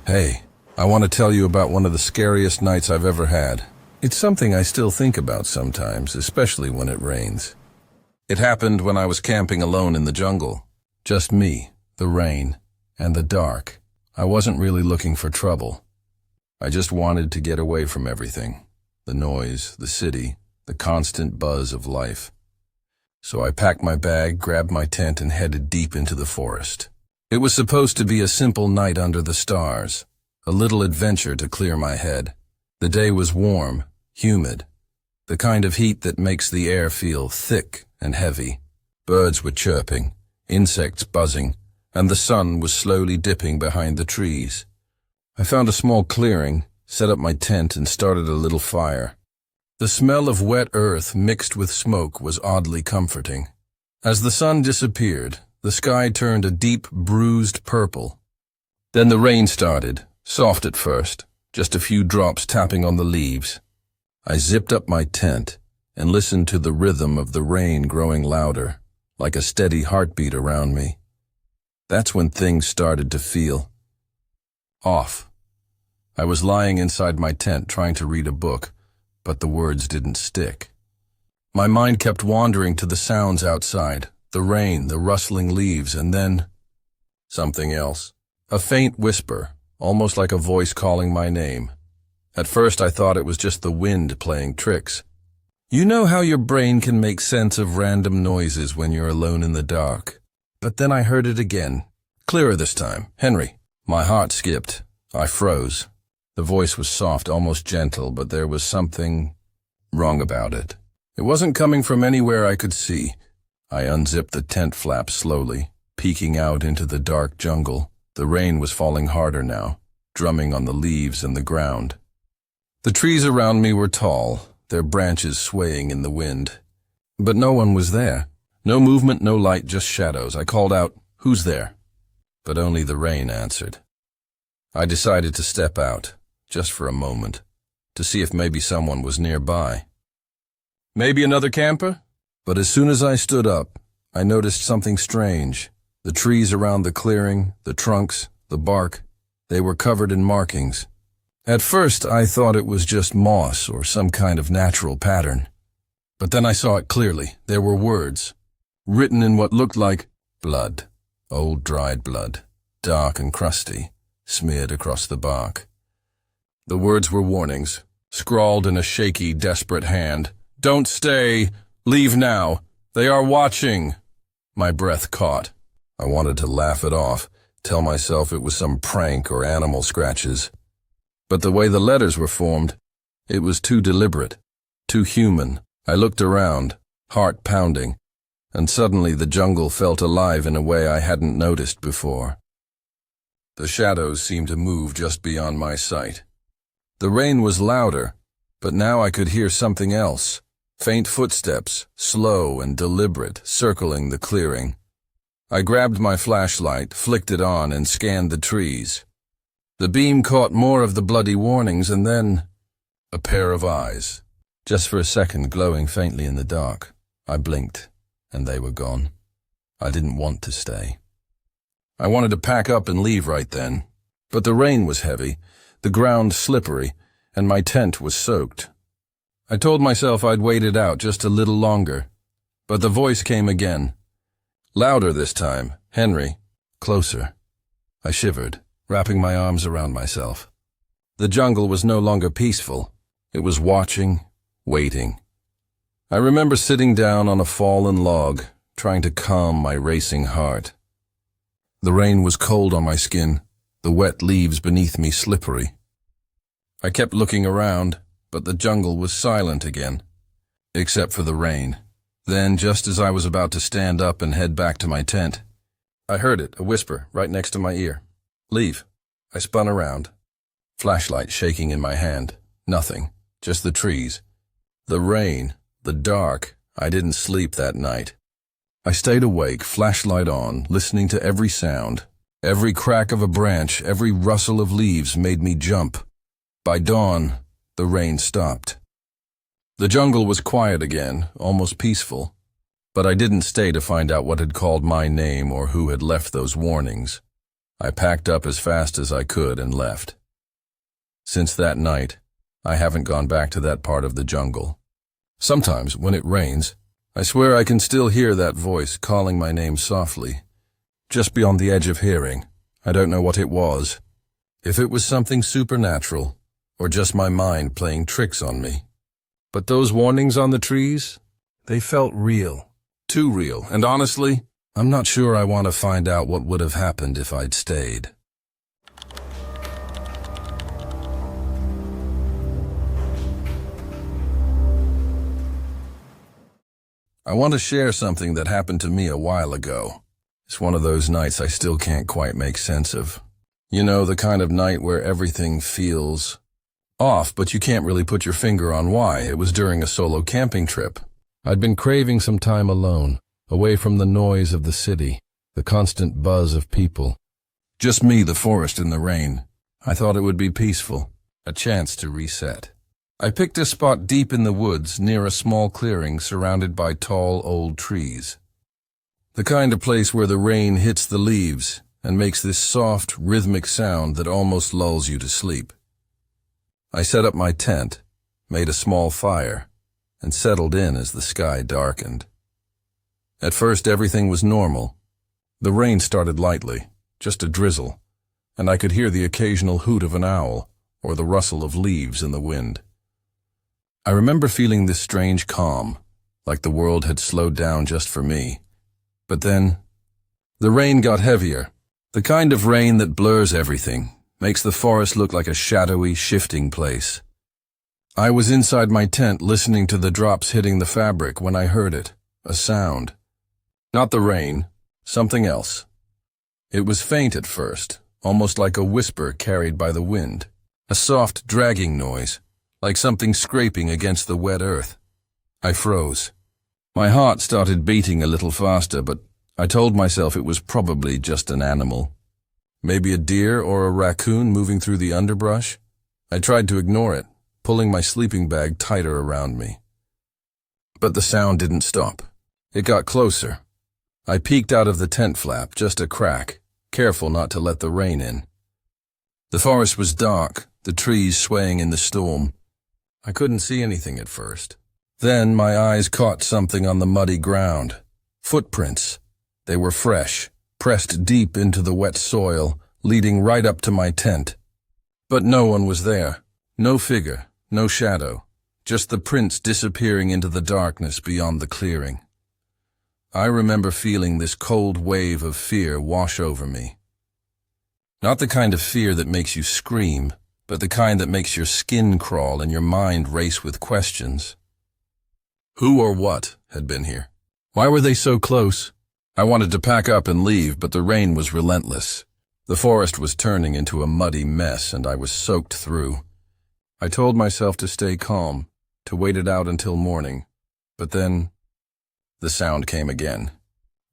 Hey, I want to tell you about one of the scariest nights I've ever had. It's something I still think about sometimes, especially when it rains. It happened when I was camping alone in the jungle. Just me, the rain, and the dark. I wasn't really looking for trouble. I just wanted to get away from everything. The noise, the city, the constant buzz of life. So I packed my bag, grabbed my tent, and headed deep into the forest. It was supposed to be a simple night under the stars, a little adventure to clear my head. The day was warm, humid, the kind of heat that makes the air feel thick and heavy. Birds were chirping, insects buzzing, and the sun was slowly dipping behind the trees. I found a small clearing, set up my tent, and started a little fire. The smell of wet earth mixed with smoke was oddly comforting. As the sun disappeared, the sky turned a deep, bruised purple. Then the rain started, soft at first, just a few drops tapping on the leaves. I zipped up my tent and listened to the rhythm of the rain growing louder, like a steady heartbeat around me. That's when things started to feel off. I was lying inside my tent trying to read a book, but the words didn't stick. My mind kept wandering to the sounds outside. The rain, the rustling leaves, and then something else. A faint whisper, almost like a voice calling my name. At first I thought it was just the wind playing tricks. You know how your brain can make sense of random noises when you're alone in the dark? But then I heard it again, clearer this time. Henry. My heart skipped. I froze. The voice was soft, almost gentle, but there was something wrong about it. It wasn't coming from anywhere I could see. I unzipped the tent flap slowly, peeking out into the dark jungle. The rain was falling harder now, drumming on the leaves and the ground. The trees around me were tall, their branches swaying in the wind. But no one was there. No movement, no light, just shadows. I called out, "Who's there?" But only the rain answered. I decided to step out, just for a moment, to see if maybe someone was nearby. Maybe another camper? But as soon as I stood up, I noticed something strange. The trees around the clearing, the trunks, the bark, they were covered in markings. At first, I thought it was just moss or some kind of natural pattern. But then I saw it clearly. There were words, written in what looked like blood, old dried blood, dark and crusty, smeared across the bark. The words were warnings, scrawled in a shaky, desperate hand. "Don't stay! Leave now! They are watching!" My breath caught. I wanted to laugh it off, tell myself it was some prank or animal scratches. But the way the letters were formed, it was too deliberate, too human. I looked around, heart pounding, and suddenly the jungle felt alive in a way I hadn't noticed before. The shadows seemed to move just beyond my sight. The rain was louder, but now I could hear something else. Faint footsteps, slow and deliberate, circling the clearing. I grabbed my flashlight, flicked it on, and scanned the trees. The beam caught more of the bloody warnings, and then a pair of eyes. Just for a second, glowing faintly in the dark. I blinked, and they were gone. I didn't want to stay. I wanted to pack up and leave right then, but the rain was heavy, the ground slippery, and my tent was soaked. I told myself I'd wait it out just a little longer, but the voice came again. Louder this time. "Henry." Closer. I shivered, wrapping my arms around myself. The jungle was no longer peaceful. It was watching, waiting. I remember sitting down on a fallen log, trying to calm my racing heart. The rain was cold on my skin, the wet leaves beneath me slippery. I kept looking around, but the jungle was silent again, except for the rain. Then, just as I was about to stand up and head back to my tent, I heard it, a whisper, right next to my ear. "Leave." I spun around, flashlight shaking in my hand. Nothing, just the trees. The rain, the dark. I didn't sleep that night. I stayed awake, flashlight on, listening to every sound. Every crack of a branch, every rustle of leaves made me jump. By dawn, the rain stopped. The jungle was quiet again, almost peaceful, but I didn't stay to find out what had called my name or who had left those warnings. I packed up as fast as I could and left. Since that night, I haven't gone back to that part of the jungle. Sometimes, when it rains, I swear I can still hear that voice calling my name softly, just beyond the edge of hearing. I don't know what it was. If it was something supernatural, or just my mind playing tricks on me. But those warnings on the trees, they felt real. Too real, and honestly, I'm not sure I want to find out what would have happened if I'd stayed. I want to share something that happened to me a while ago. It's one of those nights I still can't quite make sense of. You know, the kind of night where everything feels off, but you can't really put your finger on why. It was during a solo camping trip. I'd been craving some time alone, away from the noise of the city, the constant buzz of people. Just me, the forest, and the rain. I thought it would be peaceful, a chance to reset. I picked a spot deep in the woods near a small clearing surrounded by tall old trees. The kind of place where the rain hits the leaves and makes this soft, rhythmic sound that almost lulls you to sleep. I set up my tent, made a small fire, and settled in as the sky darkened. At first, everything was normal. The rain started lightly, just a drizzle, and I could hear the occasional hoot of an owl or the rustle of leaves in the wind. I remember feeling this strange calm, like the world had slowed down just for me. But then, the rain got heavier, the kind of rain that blurs everything, makes the forest look like a shadowy, shifting place. I was inside my tent listening to the drops hitting the fabric when I heard it, a sound. Not the rain, something else. It was faint at first, almost like a whisper carried by the wind, a soft, dragging noise, like something scraping against the wet earth. I froze. My heart started beating a little faster, but I told myself it was probably just an animal. Maybe a deer or a raccoon moving through the underbrush. I tried to ignore it, pulling my sleeping bag tighter around me. But the sound didn't stop. It got closer. I peeked out of the tent flap, just a crack, careful not to let the rain in. The forest was dark, the trees swaying in the storm. I couldn't see anything at first. Then my eyes caught something on the muddy ground. Footprints. They were fresh, pressed deep into the wet soil, leading right up to my tent. But no one was there. No figure, no shadow, just the prints disappearing into the darkness beyond the clearing. I remember feeling this cold wave of fear wash over me. Not the kind of fear that makes you scream, but the kind that makes your skin crawl and your mind race with questions. Who or what had been here? Why were they so close? I wanted to pack up and leave, but the rain was relentless. The forest was turning into a muddy mess, and I was soaked through. I told myself to stay calm, to wait it out until morning. But then, the sound came again.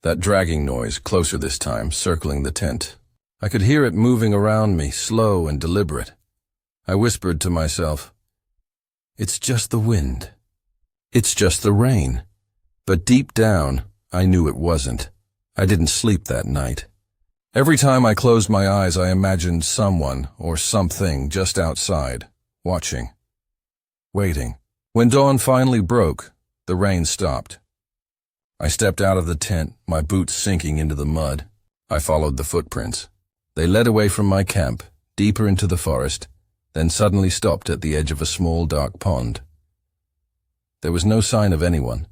That dragging noise, closer this time, circling the tent. I could hear it moving around me, slow and deliberate. I whispered to myself, "It's just the wind. It's just the rain." But deep down, I knew it wasn't. I didn't sleep that night. Every time I closed my eyes, I imagined someone or something just outside, watching, waiting. When dawn finally broke, the rain stopped. I stepped out of the tent, my boots sinking into the mud. I followed the footprints. They led away from my camp, deeper into the forest, then suddenly stopped at the edge of a small dark pond. There was no sign of anyone.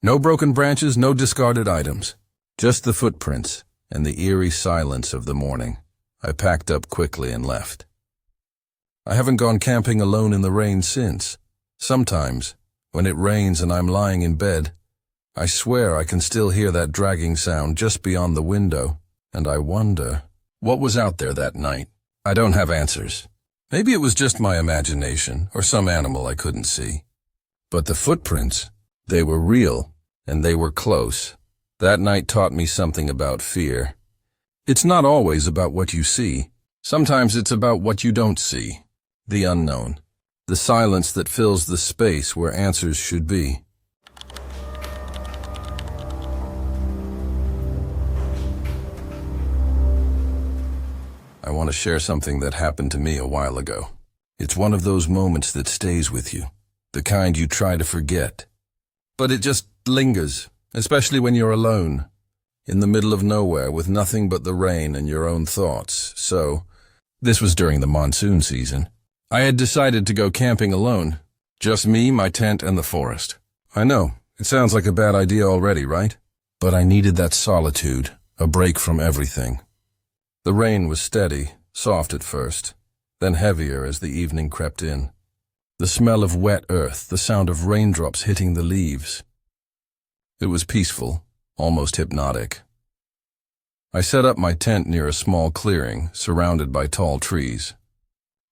No broken branches, no discarded items. Just the footprints and the eerie silence of the morning. I packed up quickly and left. I haven't gone camping alone in the rain since. Sometimes, when it rains and I'm lying in bed, I swear I can still hear that dragging sound just beyond the window, and I wonder, what was out there that night? I don't have answers. Maybe it was just my imagination, or some animal I couldn't see. But the footprints, they were real, and they were close. That night taught me something about fear. It's not always about what you see. Sometimes it's about what you don't see. The unknown. The silence that fills the space where answers should be. to share something that happened to me a while ago. It's one of those moments that stays with you, the kind you try to forget. But it just lingers, especially when you're alone, in the middle of nowhere with nothing but the rain and your own thoughts. So, this was during the monsoon season. I had decided to go camping alone. Just me, my tent, and the forest. I know, it sounds like a bad idea already, right? But I needed that solitude, a break from everything. The rain was steady, soft at first, then heavier as the evening crept in. The smell of wet earth, the sound of raindrops hitting the leaves. It was peaceful, almost hypnotic. I set up my tent near a small clearing, surrounded by tall trees.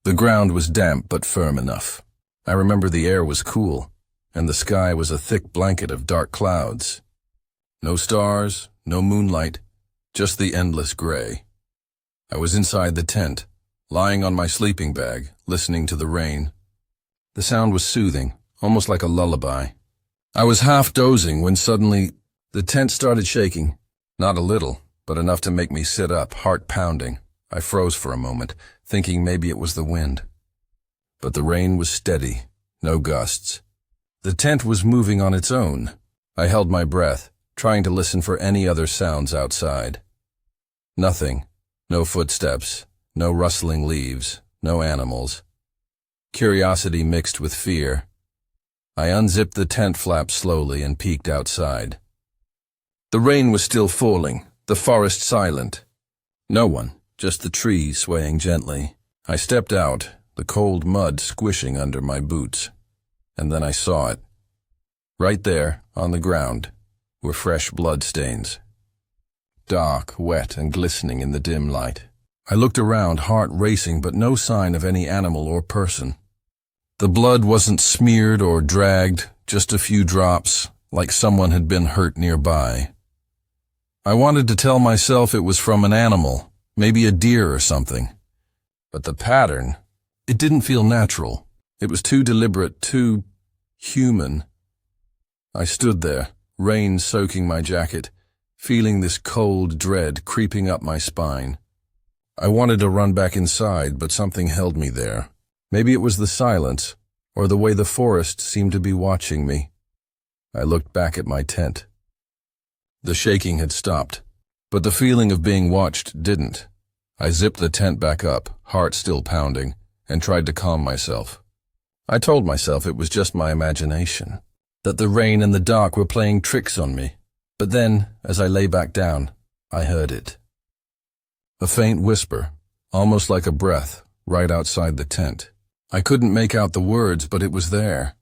The ground was damp but firm enough. I remember the air was cool, and the sky was a thick blanket of dark clouds. No stars, no moonlight, just the endless gray. I was inside the tent, lying on my sleeping bag, listening to the rain. The sound was soothing, almost like a lullaby. I was half dozing when suddenly the tent started shaking. Not a little, but enough to make me sit up, heart pounding. I froze for a moment, thinking maybe it was the wind. But the rain was steady, no gusts. The tent was moving on its own. I held my breath, trying to listen for any other sounds outside. Nothing. No footsteps, no rustling leaves, no animals. Curiosity mixed with fear. I unzipped the tent flap slowly and peeked outside. The rain was still falling, the forest silent. No one, just the trees swaying gently. I stepped out, the cold mud squishing under my boots. And then I saw it. Right there, on the ground, were fresh bloodstains. Dark, wet, and glistening in the dim light. I looked around, heart racing, but no sign of any animal or person. The blood wasn't smeared or dragged, just a few drops, like someone had been hurt nearby. I wanted to tell myself it was from an animal, maybe a deer or something. But the pattern, it didn't feel natural. It was too deliberate, too human. I stood there, rain soaking my jacket, feeling this cold dread creeping up my spine. I wanted to run back inside, but something held me there. Maybe it was the silence, or the way the forest seemed to be watching me. I looked back at my tent. The shaking had stopped, but the feeling of being watched didn't. I zipped the tent back up, heart still pounding, and tried to calm myself. I told myself it was just my imagination, that the rain and the dark were playing tricks on me. But then, as I lay back down, I heard it. A faint whisper, almost like a breath, right outside the tent. I couldn't make out the words, but it was there.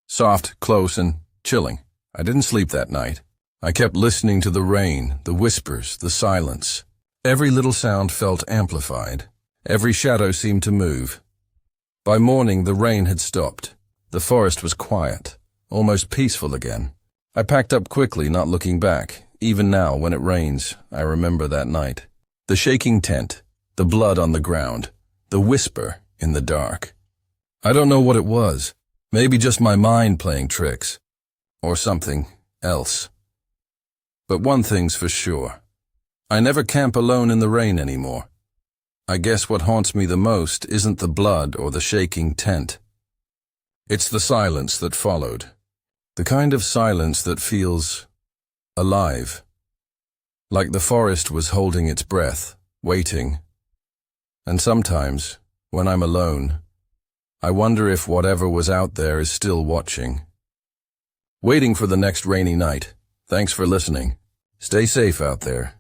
Soft, close, and chilling. I didn't sleep that night. I kept listening to the rain, the whispers, the silence. Every little sound felt amplified. Every shadow seemed to move. By morning, the rain had stopped. The forest was quiet, almost peaceful again. I packed up quickly, not looking back. Even now, when it rains, I remember that night. The shaking tent, the blood on the ground, the whisper in the dark. I don't know what it was. Maybe just my mind playing tricks. Or something else. But one thing's for sure. I never camp alone in the rain anymore. I guess what haunts me the most isn't the blood or the shaking tent. It's the silence that followed. The kind of silence that feels alive. Like the forest was holding its breath, waiting. And sometimes, when I'm alone, I wonder if whatever was out there is still watching. Waiting for the next rainy night. Thanks for listening. Stay safe out there.